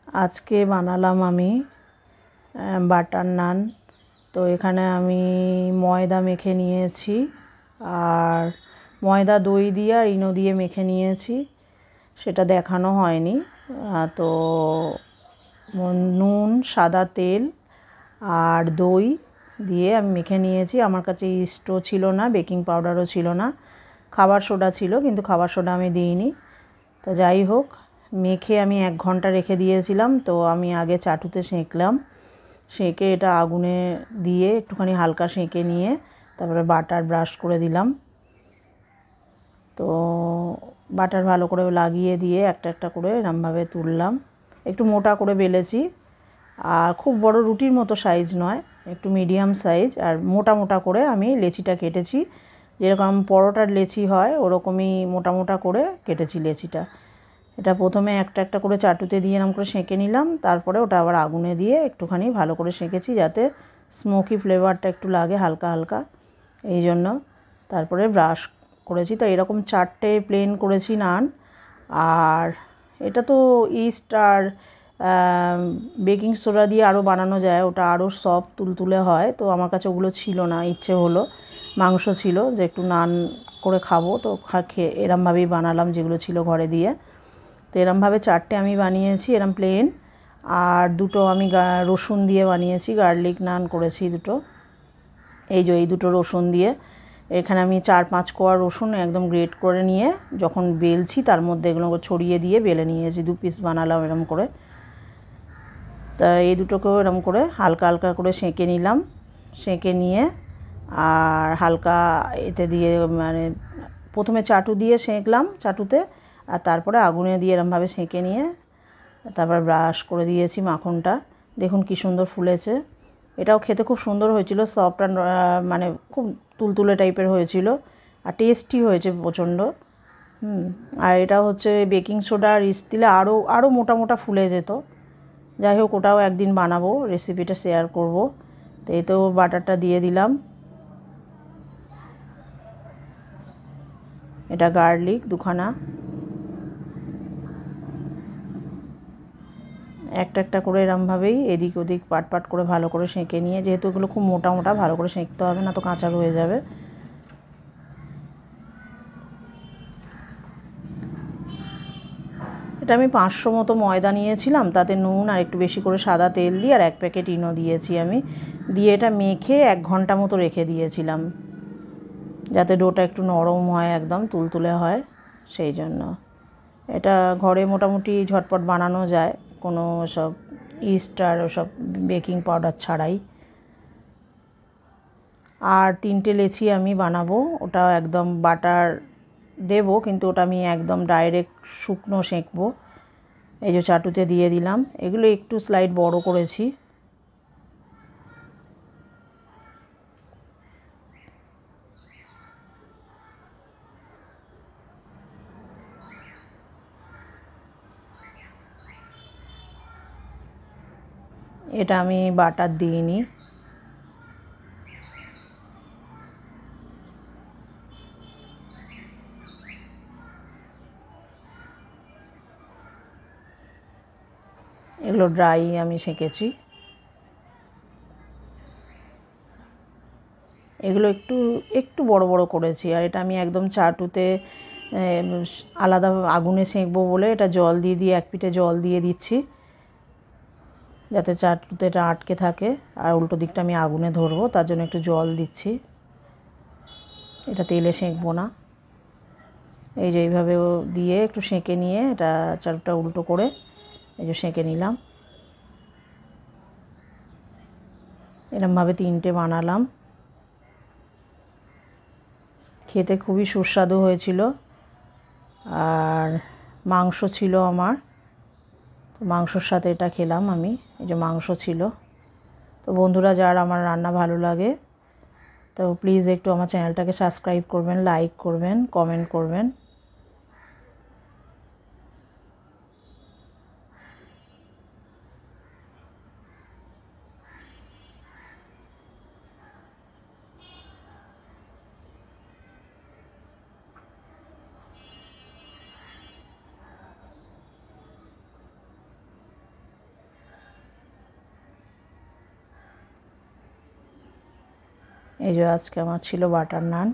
আজকে বানালাম আমি বাটার নান। তো এখানে আমি ময়দা মেখে নিয়েছি আর ময়দা দই দিয়ে আর ইনো দিয়ে মেখে নিয়েছি, সেটা দেখানো হয়নি। তো নুন, সাদা তেল আর দই দিয়ে আমি মেখে নিয়েছি। আমার কাছে ইস্টও ছিল না, বেকিং পাউডারও ছিল না, খাবার সোডা ছিল কিন্তু খাবার সোডা আমি দিইনি। তো যাই হোক, মেখে আমি 1 ঘন্টা রেখে দিয়েছিলাম। তো আমি আগে চাটুতে সেঁকলাম, সেঁকে এটা আগুনে দিয়ে একটুখানি হালকা সেঁকে নিয়ে তারপরে বাটার ব্রাশ করে দিলাম। তো বাটার ভালো করে লাগিয়ে দিয়ে একটা একটা করে এরমভাবে তুললাম। একটু মোটা করে বেলেছি, আর খুব বড় রুটির মতো সাইজ নয়, একটু মিডিয়াম সাইজ। আর মোটা মোটা করে আমি লেচিটা কেটেছি, যেরকম পরোটার লেচি হয় ওরকমই মোটা মোটা করে কেটেছি লেচিটা। এটা প্রথমে একটা একটা করে চাটুতে দিয়ে এরকম করে সেঁকে নিলাম, তারপরে ওটা আবার আগুনে দিয়ে একটুখানি ভালো করে সেঁকেছি যাতে স্মোকি ফ্লেভারটা একটু লাগে হালকা হালকা, এই জন্য। তারপরে ব্রাশ করেছি। তো এরকম 4টে প্লেন করেছি নান। আর এটা তো ইস্ট আর বেকিং সোডা দিয়ে আরও বানানো যায়, ওটা আরও সফট তুলতুলে হয়। তো আমার কাছে ওগুলো ছিল না, ইচ্ছে হলো, মাংস ছিল যে একটু নান করে খাবো, তো খেয়ে এরমভাবেই বানালাম যেগুলো ছিল ঘরে দিয়ে। তো এরমভাবে 4টে আমি বানিয়েছি এরম প্লেন। আর দুটো আমি রসুন দিয়ে বানিয়েছি, গার্লিক নান করেছি দুটো। এই দুটো রসুন দিয়ে, এখানে আমি 4-5 কোয়া রসুন একদম গ্রেট করে নিয়ে যখন বেলছি তার মধ্যে এগুলো ছড়িয়ে দিয়ে বেলে নিয়েছি। 2 পিস বানালাম এরম করে। তা এই দুটোকেও এরম করে হালকা হালকা করে সেঁকে নিলাম, সেঁকে নিয়ে আর হালকা এতে দিয়ে মানে প্রথমে চাটু দিয়ে সেঁকলাম চাটুতে, আর তারপরে আগুনে দিয়ে এরমভাবে সেঁকে নিয়ে তারপর ব্রাশ করে দিয়েছি মাখনটা। দেখুন কি সুন্দর ফুলেছে। এটাও খেতে খুব সুন্দর হয়েছিল, সফট আর মানে খুব তুলতুলে টাইপের হয়েছিল, আর টেস্টি হয়েছে প্রচণ্ড। আর এটা হচ্ছে বেকিং সোডা আর ইস্ট দিলে আরও মোটা মোটা ফুলে যেত। যাই হোক, ওটাও একদিন বানাবো, রেসিপিটা শেয়ার করব। তো এই তো বাটারটা দিয়ে দিলাম। এটা গার্লিক 2খানা, একটা একটা করে এরমভাবেই এদিক ওদিক পাট পাট করে ভালো করে সেঁকে নিয়ে, যেহেতু এগুলো খুব মোটা মোটা ভালো করে সেঁকতে হবে, না তো কাঁচা রয়ে যাবে। এটা আমি 500 মতো ময়দা নিয়েছিলাম, তাতে নুন আর একটু বেশি করে সাদা তেল দিয়ে আর 1 প্যাকেট ইনো দিয়েছি আমি, দিয়ে এটা মেখে 1 ঘন্টা মতো রেখে দিয়েছিলাম যাতে ডোটা একটু নরম হয়, একদম তুলতুলে হয়, সেই জন্য। এটা ঘরে মোটামুটি ঝটপট বানানো যায়, কোনো সব ইস্ট আর ওসব বেকিং পাউডার ছাড়াই। আর 3টে লেচি আমি বানাবো, ওটাও একদম বাটার দেবো কিন্তু ওটা আমি একদম ডাইরেক্ট শুকনো সেঁকবো। এই যে চাটুতে দিয়ে দিলাম, এগুলো একটু স্লাইড বড় করেছি। এটা আমি বাটার দিইনি। এগুলো ড্রাই আমি সেঁকেছি। এগুলো একটু একটু বড় বড় করেছি। আর এটা আমি একদম চাটুতে আলাদা আগুনে সেঁকবো বলে এটা জল দিয়ে দিয়ে 1 পিঠে জল দিয়ে দিচ্ছি যাতে চাটুতে এটা আটকে থাকে, আর উল্টো দিকটা আমি আগুনে ধরবো, তার জন্য একটু জল দিচ্ছি। এটা তেলে সেঁকবো না। এই যে এইভাবে দিয়ে একটু সেঁকে নিয়ে এটা চাটুটা উল্টো করে এই যে সেঁকে নিলাম। এরমভাবে 3টে বানালাম, খেতে খুবই সুস্বাদু হয়েছিল। আর মাংস ছিল আমার, তো মাংসর সাথে এটা খেলাম আমি। এই যে মাংস ছিল। তো বন্ধুরা, যার আমার রান্না ভালো লাগে তো প্লিজ একটু আমার চ্যানেলটাকে সাবস্ক্রাইব করবেন, লাইক করবেন, কমেন্ট করবেন। এই যে আজকে আমার ছিল বাটার নান।